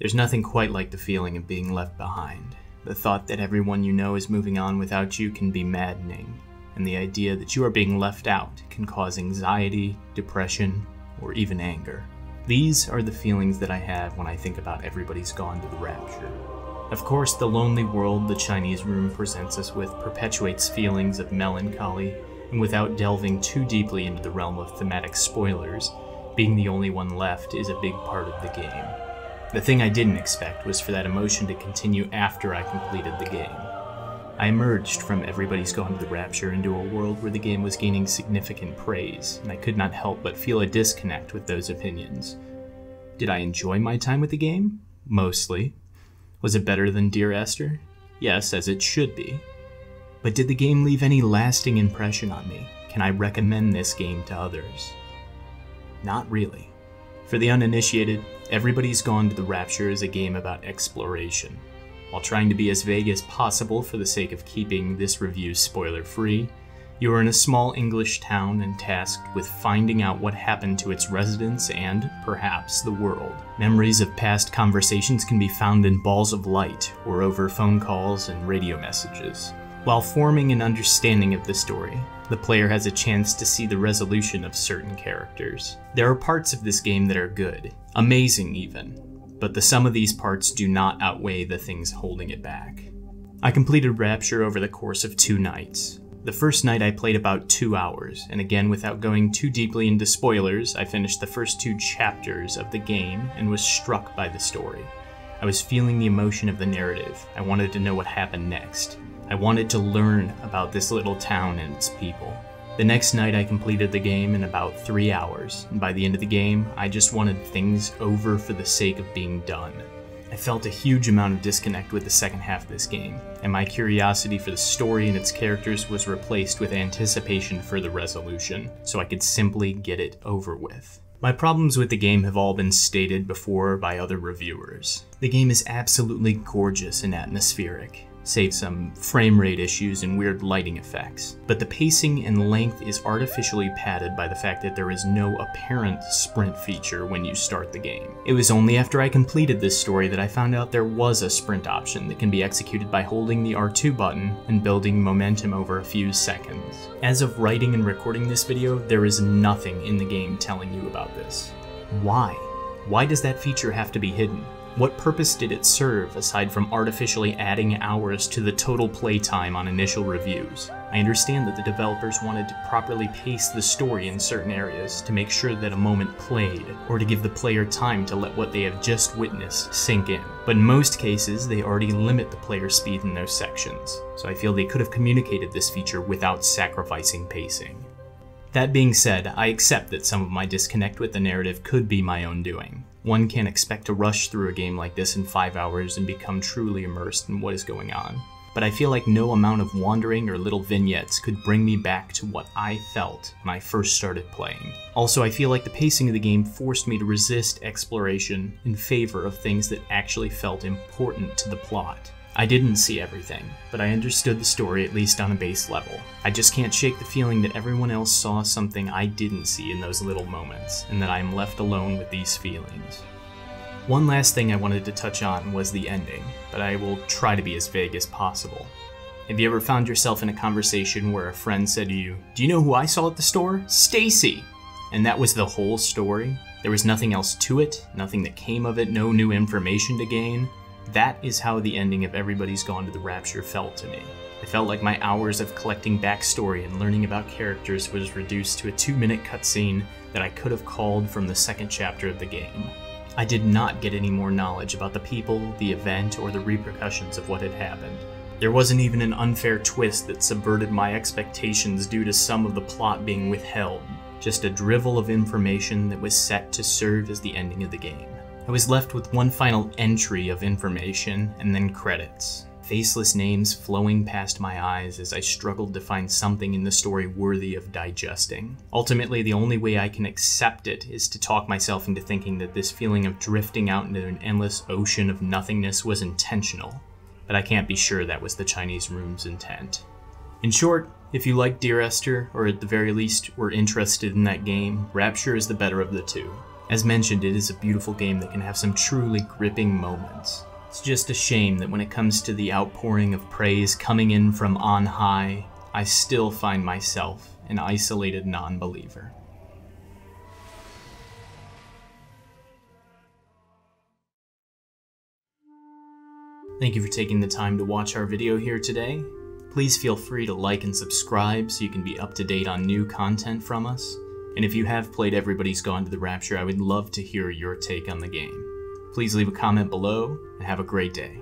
There's nothing quite like the feeling of being left behind. The thought that everyone you know is moving on without you can be maddening, and the idea that you are being left out can cause anxiety, depression, or even anger. These are the feelings that I have when I think about Everybody's Gone to the Rapture. Of course, the lonely world the Chinese room presents us with perpetuates feelings of melancholy, and without delving too deeply into the realm of thematic spoilers, being the only one left is a big part of the game. The thing I didn't expect was for that emotion to continue after I completed the game. I emerged from Everybody's Gone to the Rapture into a world where the game was gaining significant praise, and I could not help but feel a disconnect with those opinions. Did I enjoy my time with the game? Mostly. Was it better than Dear Esther? Yes, as it should be. But did the game leave any lasting impression on me? Can I recommend this game to others? Not really. For the uninitiated, Everybody's Gone to the Rapture is a game about exploration. While trying to be as vague as possible for the sake of keeping this review spoiler-free, you are in a small English town and tasked with finding out what happened to its residents and, perhaps, the world. Memories of past conversations can be found in balls of light or over phone calls and radio messages. While forming an understanding of the story, the player has a chance to see the resolution of certain characters. There are parts of this game that are good, amazing even, but the sum of these parts do not outweigh the things holding it back. I completed Rapture over the course of 2 nights. The first night I played about 2 hours, and again without going too deeply into spoilers, I finished the first 2 chapters of the game and was struck by the story. I was feeling the emotion of the narrative. I wanted to know what happened next. I wanted to learn about this little town and its people. The next night I completed the game in about 3 hours, and by the end of the game, I just wanted things over for the sake of being done. I felt a huge amount of disconnect with the second half of this game, and my curiosity for the story and its characters was replaced with anticipation for the resolution, so I could simply get it over with. My problems with the game have all been stated before by other reviewers. The game is absolutely gorgeous and atmospheric, save some frame rate issues and weird lighting effects. But the pacing and length is artificially padded by the fact that there is no apparent sprint feature when you start the game. It was only after I completed this story that I found out there was a sprint option that can be executed by holding the R2 button and building momentum over a few seconds. As of writing and recording this video, there is nothing in the game telling you about this. Why? Why does that feature have to be hidden? What purpose did it serve aside from artificially adding hours to the total playtime on initial reviews? I understand that the developers wanted to properly pace the story in certain areas to make sure that a moment played, or to give the player time to let what they have just witnessed sink in. But in most cases, they already limit the player speed in those sections, so I feel they could have communicated this feature without sacrificing pacing. That being said, I accept that some of my disconnect with the narrative could be my own doing. One can't expect to rush through a game like this in 5 hours and become truly immersed in what is going on. But I feel like no amount of wandering or little vignettes could bring me back to what I felt when I first started playing. Also, I feel like the pacing of the game forced me to resist exploration in favor of things that actually felt important to the plot. I didn't see everything, but I understood the story at least on a base level. I just can't shake the feeling that everyone else saw something I didn't see in those little moments, and that I am left alone with these feelings. One last thing I wanted to touch on was the ending, but I will try to be as vague as possible. Have you ever found yourself in a conversation where a friend said to you, "Do you know who I saw at the store? Stacy!" And that was the whole story? There was nothing else to it, nothing that came of it, no new information to gain? That is how the ending of Everybody's Gone to the Rapture felt to me. I felt like my hours of collecting backstory and learning about characters was reduced to a 2-minute cutscene that I could have called from the second chapter of the game. I did not get any more knowledge about the people, the event, or the repercussions of what had happened. There wasn't even an unfair twist that subverted my expectations due to some of the plot being withheld, just a drivel of information that was set to serve as the ending of the game. I was left with one final entry of information and then credits. Faceless names flowing past my eyes as I struggled to find something in the story worthy of digesting. Ultimately, the only way I can accept it is to talk myself into thinking that this feeling of drifting out into an endless ocean of nothingness was intentional, but I can't be sure that was the Chinese room's intent. In short, if you like Dear Esther, or at the very least were interested in that game, Rapture is the better of the two. As mentioned, it is a beautiful game that can have some truly gripping moments. It's just a shame that when it comes to the outpouring of praise coming in from on high, I still find myself an isolated non-believer. Thank you for taking the time to watch our video here today. Please feel free to like and subscribe so you can be up to date on new content from us. And if you have played Everybody's Gone to the Rapture, I would love to hear your take on the game. Please leave a comment below, and have a great day.